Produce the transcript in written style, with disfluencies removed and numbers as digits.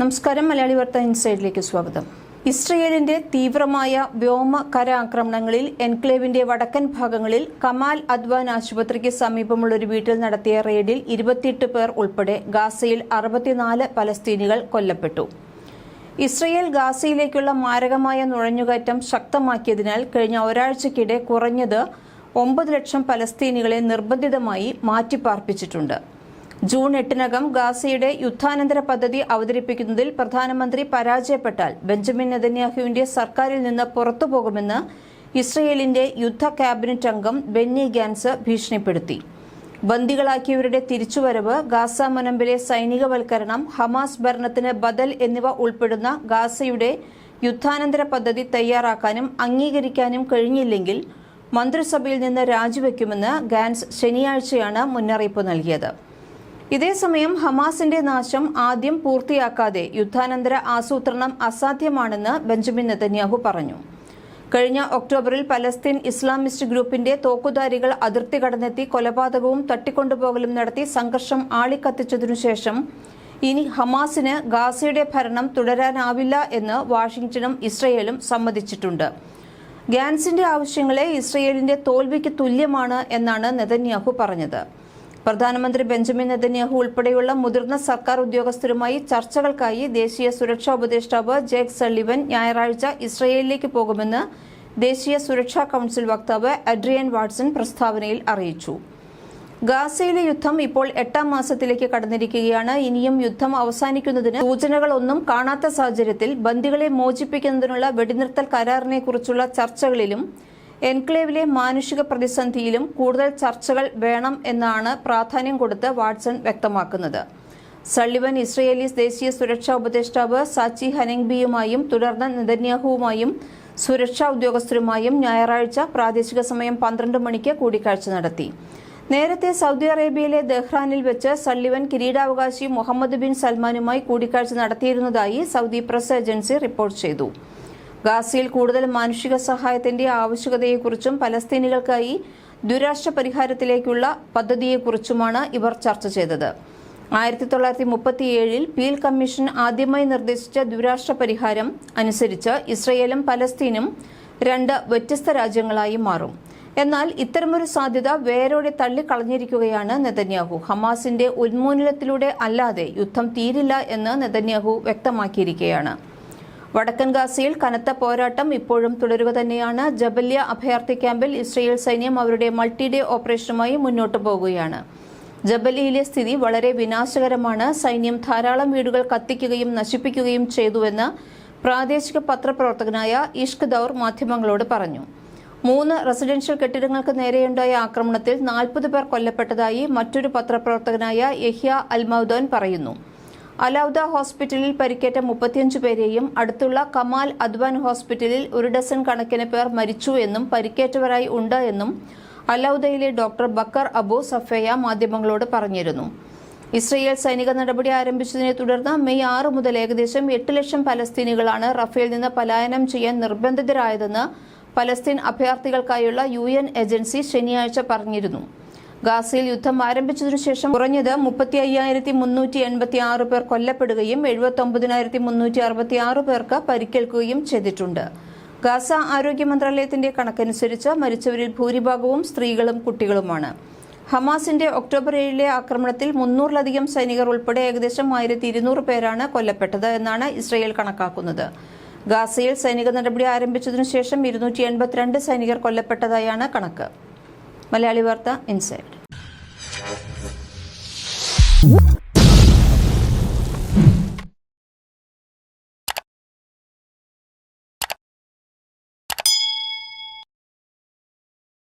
നമസ്കാരം. മലയാളി വാർത്ത ഇൻസൈഡിലേക്ക് സ്വാഗതം. ഇസ്രയേലിന്റെ തീവ്രമായ വ്യോമ കര ആക്രമണങ്ങളിൽ എൻക്ലേവിന്റെ വടക്കൻ ഭാഗങ്ങളിൽ കമാൽ അദ്വാൻ ആശുപത്രിക്ക് സമീപമുള്ള ഒരു വീട്ടിൽ നടത്തിയ റെയ്ഡിൽ 28 പേർ ഉൾപ്പെടെ ഗാസയിൽ 64 പലസ്തീനികൾ കൊല്ലപ്പെട്ടു. ഇസ്രയേൽ ഗാസയിലേക്കുള്ള മാരകമായ നുഴഞ്ഞുകയറ്റം ശക്തമാക്കിയതിനാൽ കഴിഞ്ഞ ഒരാഴ്ചയ്ക്കിടെ കുറഞ്ഞത് 9 ലക്ഷം പലസ്തീനികളെ നിർബന്ധിതമായി മാറ്റിപ്പാർപ്പിച്ചിട്ടുണ്ട്. ജൂൺ 8-നകം ഗാസയുടെ യുദ്ധാനന്തര പദ്ധതി അവതരിപ്പിക്കുന്നതിൽ പ്രധാനമന്ത്രി പരാജയപ്പെട്ടാൽ ബെഞ്ചമിൻ നെതന്യാഹുവിന്റെ സർക്കാരിൽ നിന്ന് പുറത്തുപോകുമെന്ന് ഇസ്രയേലിന്റെ യുദ്ധ ക്യാബിനറ്റ് അംഗം ബെന്നി ഗാൻസ് ഭീഷണിപ്പെടുത്തി. ബന്ദികളാക്കിയവരുടെ തിരിച്ചുവരവ്, ഗാസ മുനമ്പിലെ സൈനികവൽക്കരണം, ഹമാസ് ഭരണത്തിന് ബദൽ എന്നിവ ഉൾപ്പെടുന്ന ഗാസയുടെ യുദ്ധാനന്തര പദ്ധതി തയ്യാറാക്കാനും അംഗീകരിക്കാനും കഴിഞ്ഞില്ലെങ്കിൽ മന്ത്രിസഭയിൽ നിന്ന് രാജിവെക്കുമെന്ന് ഗാൻസ് ശനിയാഴ്ചയാണ് മുന്നറിയിപ്പ് നൽകിയത്. ഇതേസമയം ഹമാസിന്റെ നാശം ആദ്യം പൂർത്തിയാക്കാതെ യുദ്ധാനന്തര ആസൂത്രണം അസാധ്യമാണെന്ന് ബെഞ്ചമിൻ നെതന്യാഹു പറഞ്ഞു. കഴിഞ്ഞ ഒക്ടോബറിൽ പലസ്തീൻ ഇസ്ലാമിസ്റ്റ് ഗ്രൂപ്പിന്റെ തോക്കുധാരികൾ അതിർത്തി കടന്നെത്തി കൊലപാതകവും തട്ടിക്കൊണ്ടുപോകലും നടത്തി സംഘർഷം ആളിക്കത്തിച്ചതിനുശേഷം ഇനി ഹമാസിന് ഗാസയുടെ ഭരണം തുടരാനാവില്ല എന്ന് വാഷിംഗ്ടണും ഇസ്രയേലും സമ്മതിച്ചിട്ടുണ്ട്. ഗാൻസിന്റെ ആവശ്യങ്ങളെ ഇസ്രയേലിന്റെ തോൽവിക്ക് തുല്യമാണ് എന്നാണ് നെതന്യാഹു പറഞ്ഞത്. പ്രധാനമന്ത്രി ബെഞ്ചമിൻ നെതന്യാഹു ഉൾപ്പെടെയുള്ള മുതിർന്ന സർക്കാർ ഉദ്യോഗസ്ഥരുമായി ചർച്ചകൾക്കായി ദേശീയ സുരക്ഷാ ഉപദേഷ്ടാവ് ജേക്ക് സള്ളിവൻ ഞായറാഴ്ച ഇസ്രയേലിലേക്ക് പോകുമെന്ന് ദേശീയ സുരക്ഷാ കൌൺസിൽ വക്താവ് അഡ്രിയൻ വാട്സൺ പ്രസ്താവനയിൽ അറിയിച്ചു. ഗാസയിലെ യുദ്ധം ഇപ്പോൾ 8-ാം മാസത്തിലേക്ക് കടന്നിരിക്കുകയാണ്. ഇനിയും യുദ്ധം അവസാനിക്കുന്നതിന് സൂചനകളൊന്നും കാണാത്ത സാഹചര്യത്തിൽ ബന്ദികളെ മോചിപ്പിക്കുന്നതിനുള്ള വെടിനിർത്തൽ കരാറിനെക്കുറിച്ചുള്ള ചർച്ചകളിലും എൻക്ലേവിലെ മാനുഷിക പ്രതിസന്ധിയിലും കൂടുതൽ ചർച്ചകൾ വേണം എന്നാണ് പ്രാധാന്യം കൊടുത്ത് വാട്സൺ വ്യക്തമാക്കുന്നത്. സള്ളിവൻ ഇസ്രയേലി ദേശീയ സുരക്ഷാ ഉപദേഷ്ടാവ് സാച്ചി ഹനെങ്ബിയുമായും തുടർന്ന് നെതന്യാഹുവുമായും സുരക്ഷാ ഉദ്യോഗസ്ഥരുമായും ഞായറാഴ്ച പ്രാദേശിക സമയം 12 മണിക്ക് കൂടിക്കാഴ്ച നടത്തി. നേരത്തെ സൗദി അറേബ്യയിലെ ദഹ്റാനിൽ വെച്ച് സള്ളിവൻ കിരീടാവകാശി മുഹമ്മദ് ബിൻ സൽമാനുമായി കൂടിക്കാഴ്ച നടത്തിയിരുന്നതായി സൗദി പ്രസ് ഏജൻസി റിപ്പോർട്ട് ചെയ്തു. ഗാസയിൽ കൂടുതൽ മാനുഷിക സഹായത്തിന്റെ ആവശ്യകതയെക്കുറിച്ചും പലസ്തീനികൾക്കായി ദ്വിരാഷ്ട്ര പരിഹാരത്തിലേക്കുള്ള പദ്ധതിയെക്കുറിച്ചുമാണ് ഇവർ ചർച്ച ചെയ്തത്. 1937-ൽ പീൽ കമ്മീഷൻ ആദ്യമായി നിർദ്ദേശിച്ച ദ്വിരാഷ്ട്ര പരിഹാരം അനുസരിച്ച് ഇസ്രയേലും പലസ്തീനും 2 വ്യത്യസ്ത രാജ്യങ്ങളായി മാറും. എന്നാൽ ഇത്തരമൊരു സാധ്യത വേരോടെ തള്ളിക്കളഞ്ഞിരിക്കുകയാണ് നെതന്യാഹു. ഹമാസിന്റെ ഉന്മൂലനത്തിലൂടെ അല്ലാതെ യുദ്ധം തീരില്ല എന്ന് നെതന്യാഹു വ്യക്തമാക്കിയിരിക്കുകയാണ്. വടക്കൻ ഗാസയിൽ കനത്ത പോരാട്ടം ഇപ്പോഴും തുടരുക തന്നെയാണ്. ജബല്യ അഭയാർത്ഥി ക്യാമ്പിൽ ഇസ്രയേൽ സൈന്യം അവരുടെ മൾട്ടി ഡേ ഓപ്പറേഷനുമായി മുന്നോട്ടു പോകുകയാണ്. ജബലിയിലെ സ്ഥിതി വളരെ വിനാശകരമാണ്. സൈന്യം ധാരാളം വീടുകൾ കത്തിക്കുകയും നശിപ്പിക്കുകയും ചെയ്തുവെന്ന് പ്രാദേശിക പത്രപ്രവർത്തകനായ ഇഷ്ക് ദൌർ മാധ്യമങ്ങളോട് പറഞ്ഞു. 3 റെസിഡൻഷ്യൽ കെട്ടിടങ്ങൾക്ക് നേരെയുണ്ടായ ആക്രമണത്തിൽ 40 പേർ കൊല്ലപ്പെട്ടതായി മറ്റൊരു പത്രപ്രവർത്തകനായ യഹ്യ അൽമൗദോൻ പറയുന്നു. അലൗദ ഹോസ്പിറ്റലിൽ പരിക്കേറ്റ 35 പേരെയും അടുത്തുള്ള കമാൽ അദ്വാൻ ഹോസ്പിറ്റലിൽ 1 ഡസൻ കണക്കിന് പേർ മരിച്ചു എന്നും പരിക്കേറ്റവരായി ഉണ്ട് എന്നും അലൗദയിലെ ഡോക്ടർ ബക്കർ അബു സഫേയ മാധ്യമങ്ങളോട് പറഞ്ഞിരുന്നു. ഇസ്രയേൽ സൈനിക നടപടി ആരംഭിച്ചതിനെ തുടർന്ന് മെയ് 6 മുതൽ ഏകദേശം 8 ലക്ഷം പലസ്തീനികളാണ് റഫേൽ നിന്ന് പലായനം ചെയ്യാൻ നിർബന്ധിതരായതെന്ന് പലസ്തീൻ അഭയാർത്ഥികൾക്കായുള്ള UN ഏജൻസി ശനിയാഴ്ച പറഞ്ഞിരുന്നു. ഗാസയിൽ യുദ്ധം ആരംഭിച്ചതിനുശേഷം കുറഞ്ഞത് 35,386 പേർ കൊല്ലപ്പെടുകയും 79,366 പേർക്ക് പരിക്കേൽക്കുകയും ചെയ്തിട്ടുണ്ട്. ഗാസ ആരോഗ്യ മന്ത്രാലയത്തിന്റെ കണക്കനുസരിച്ച് മരിച്ചവരിൽ ഭൂരിഭാഗവും സ്ത്രീകളും കുട്ടികളുമാണ്. ഹമാസിന്റെ ഒക്ടോബർ 7-ലെ ആക്രമണത്തിൽ 300-ലധികം സൈനികർ ഉൾപ്പെടെ ഏകദേശം 1,200 പേരാണ് കൊല്ലപ്പെട്ടത് എന്നാണ് ഇസ്രയേൽ കണക്കാക്കുന്നത്. ഗാസയിൽ സൈനിക നടപടി ആരംഭിച്ചതിനുശേഷം 282 സൈനികർ കൊല്ലപ്പെട്ടതായാണ് കണക്ക്. മലയാളി വാർത്ത ഇൻസൈഡ്.